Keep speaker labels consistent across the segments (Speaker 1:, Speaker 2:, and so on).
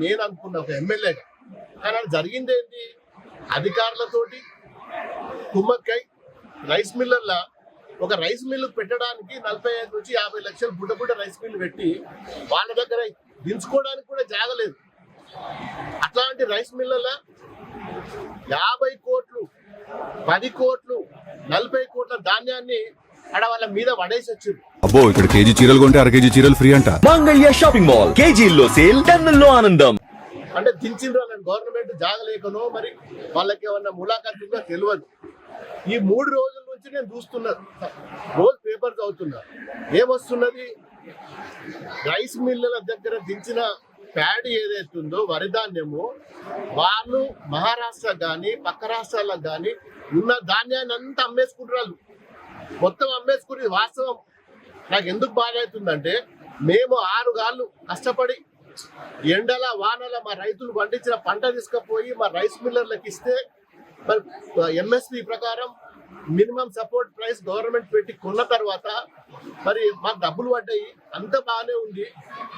Speaker 1: నేను అనుకున్నా ఒక ఎమ్మెల్యేగా. కానీ అది జరిగింది ఏంటి? అధికారులతోటి కుమ్మక్కై రైస్ మిల్లర్ల ఒక రైస్ మిల్లు పెట్టడానికి 45 నుంచి 50 లక్షలు బుడ్డ రైస్ మిల్లు పెట్టి వాళ్ళ దగ్గర దించుకోవడానికి కూడా జాగలేదు. అట్లాంటి రైస్ మిల్లర్ల 50 కోట్లు 10 కోట్లు 40 కోట్ల ధాన్యాన్ని అక్కడ వాళ్ళ మీద పడేసి వచ్చింది.
Speaker 2: అబ్బో, ఇక్కడ కేజీ చీరలు కొంటే 1/2 కేజీ చీరలు ఫ్రీ అంట.
Speaker 3: మంగళ్య షాపింగ్ మాల్, కేజీల్లో సేల్, టన్నుల్లో ఆనందం.
Speaker 1: అంటే దించిండ్రు వాళ్ళని గవర్నమెంట్ జాగలేకనో మరి వాళ్ళకి ఏమన్నా ములాఖాతుందో తెలియదు. ఈ 3 రోజుల నుంచి నేను చూస్తున్నాను, రోజు పేపర్ చదువుతున్నా. ఏమొస్తున్నది? రైస్ మిల్లుల దగ్గర దించిన ప్యాడీ ఏదైతుందో వరి ధాన్యము, వాళ్ళు మహారాష్ట్ర కానీ పక్క రాష్ట్రాలకు కానీ ఉన్న ధాన్యాన్ని అంతా అమ్మేసుకుంటున్నారు. మొత్తం అమ్మేసుకుని వాస్తవం. నాకు ఎందుకు బాధ అవుతుందంటే, మేము 6 గాళ్ళు కష్టపడి ఎండల వానల మా రైతులు పండించిన పంట తీసుకుపోయి మా రైస్ మిల్లర్లకు ఇస్తే మరి ఎంఎస్పి ప్రకారం మినిమం సపోర్ట్ ప్రైస్ గవర్నమెంట్ పెట్టి కొన్న తర్వాత మరి మాకు డబ్బులు పడ్డాయి, అంత బాగానే ఉంది.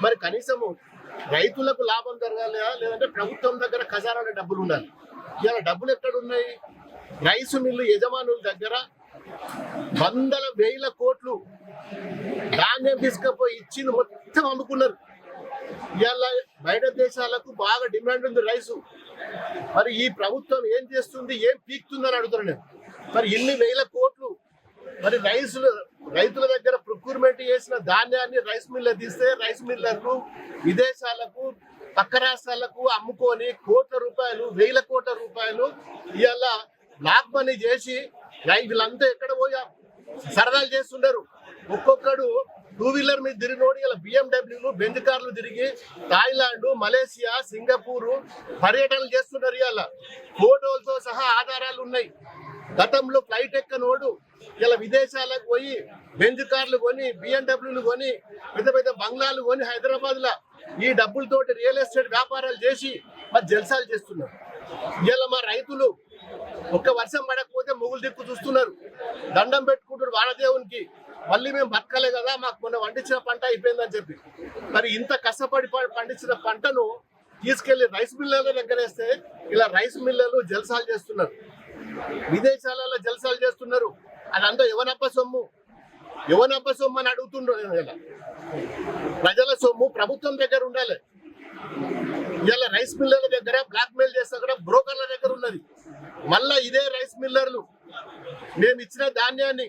Speaker 1: మరి కనీసము రైతులకు లాభం జరగాలి, లేదంటే ప్రభుత్వం దగ్గర ఖజానాలో డబ్బులు ఉండాలి. ఇలా డబ్బులు ఎక్కడ ఉన్నాయి? రైసు మిల్లు యజమానుల దగ్గర వందల వేల కోట్లు ధాన్యం తీసుకుపోయి ఇచ్చింది మొత్తం అమ్ముకున్నారు. ఇవాళ బయట దేశాలకు బాగా డిమాండ్ ఉంది రైసు. మరి ఈ ప్రభుత్వం ఏం చేస్తుంది, ఏం పీక్తుందని అడుగుతాను నేను. మరి ఇన్ని వేల కోట్లు మరి రైతుల దగ్గర ప్రొక్యూర్మెంట్ చేసిన ధాన్యాన్ని రైస్ మిల్లర్ తీస్తే రైస్ మిల్లర్లు విదేశాలకు పక్క రాష్ట్రాలకు అమ్ముకొని కోట్ల రూపాయలు, వేల కోట్ల రూపాయలు ఇవాళ బ్లాక్ మనీ చేసి వీళ్ళంతా ఎక్కడ పోయా సరదాలు చేస్తున్నారు. ఒక్కొక్కడు 2 వీలర్ మీద తిరిగినోడు ఇలా BMW బెంజ్ కార్లు తిరిగి థాయిలాండ్, మలేసియా, సింగపూర్ పర్యటనలు చేస్తున్నారు. ఇవాళ ఫోటోలతో సహా ఆధారాలు ఉన్నాయి. గతంలో ఫ్లైట్ ఎక్కనోడు ఇలా విదేశాలకు పోయి బెంజ్ కార్లు కొని, BMW కొని, పెద్ద బంగ్లాలు కొని హైదరాబాద్ లా ఈ డబ్బులతోటి రియల్ ఎస్టేట్ వ్యాపారాలు చేసి మరి జల్సాలు చేస్తున్నారు. ఇలా మా రైతులు ఒక్క వర్షం పడకపోతే మొగులు దిక్కు చూస్తున్నారు, దండం పెట్టుకుంటారు వానదేవునికి. మళ్ళీ మేము బతకలే కదా, మాకు మొన్న పండించిన పంట అయిపోయిందని చెప్పి. మరి ఇంత కష్టపడి పండించిన పంటను తీసుకెళ్లి రైస్ మిల్లర్ల దగ్గర వేస్తే ఇలా రైస్ మిల్లర్లు జల్సాలు చేస్తున్నారు, విదేశాలలో జల్సాలు చేస్తున్నారు. అదంతా ఎవనప్ప సొమ్ము అని అడుగుతుండ్రు. ఇలా ప్రజల సొమ్ము ప్రభుత్వం దగ్గర ఉండాలి. ఇలా రైస్ మిల్లర్ల దగ్గర బ్లాక్ మెయిల్ చేస్తే కూడా బ్రోకర్ల దగ్గర ఉన్నది. మళ్ళా ఇదే రైస్ మిల్లర్లు మేము ఇచ్చిన ధాన్యాన్ని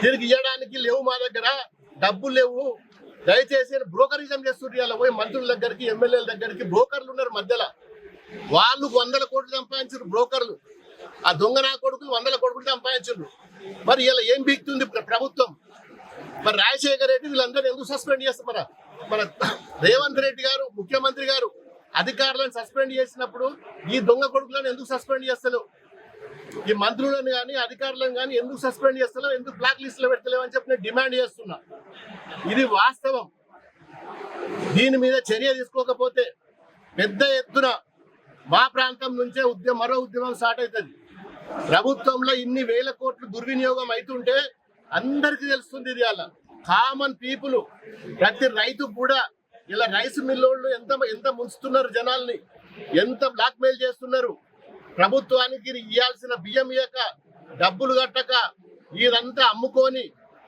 Speaker 1: తిరిగి ఇవ్వడానికి లేవు, మా దగ్గర డబ్బులు లేవు, దయచేసి బ్రోకరిజం చేస్తుండ్రు. ఇలా పోయి మంత్రుల దగ్గరికి, ఎమ్మెల్యేల దగ్గరికి బ్రోకర్లు ఉన్నారు మధ్యలో. వాళ్ళు 100 కోట్లు సంపాదించారు బ్రోకర్లు. ఆ దొంగ నా కొడుకులు 100 కోట్లు సంపాదించారు. మరి ఇలా ఏం బీక్తుంది ప్రభుత్వం? మరి రాజశేఖర రెడ్డి వీళ్ళందరూ ఎందుకు సస్పెండ్ చేస్తారా? మన రేవంత్ రెడ్డి గారు ముఖ్యమంత్రి గారు అధికారులను సస్పెండ్ చేసినప్పుడు ఈ దొంగ కొడుకులను ఎందుకు సస్పెండ్ చేస్తలేవు? ఈ మంత్రులను కానీ అధికారులను కానీ ఎందుకు సస్పెండ్ చేస్తలేవు, ఎందుకు బ్లాక్ లిస్ట్ లో పెడతలేవు అని చెప్పి నేను డిమాండ్ చేస్తున్నా. ఇది వాస్తవం. దీని మీద చర్య తీసుకోకపోతే పెద్ద ఎత్తున మా ప్రాంతం నుంచే మరో ఉద్యమం స్టార్ట్ అవుతుంది. ప్రభుత్వంలో ఇన్ని వేల కోట్లు దుర్వినియోగం అవుతుంటే అందరికీ తెలుస్తుంది. ఇది అలా కామన్ పీపుల్, ప్రతి రైతు కూడా ఇలా రైస్ మిల్లోళ్ళు ఎంత ముంచుతున్నారు జనాల్ని, ఎంత బ్లాక్ మెయిల్ చేస్తున్నారు. ప్రభుత్వానికి ఇవ్వాల్సిన బియ్యం ఇయ్యక, డబ్బులు కట్టక, ఇదంతా అమ్ముకొని,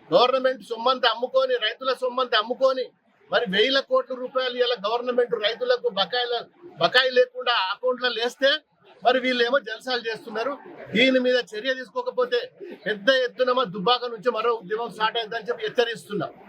Speaker 1: గవర్నమెంట్ సొమ్మంతా అమ్ముకొని, రైతుల సొమ్మంతా అమ్ముకొని మరి వేల కోట్ల రూపాయలు ఇలా గవర్నమెంట్ రైతులకు బకాయి లేకుండా అకౌంట్లో వేస్తే మరి వీళ్ళేమో జల్సాలు చేస్తున్నారు. దీని మీద చర్య తీసుకోకపోతే పెద్ద ఎత్తున దుబ్బాక నుంచి మరో ఉద్యమం స్టార్ట్ అయిందని చెప్పి హెచ్చరిస్తున్నాం.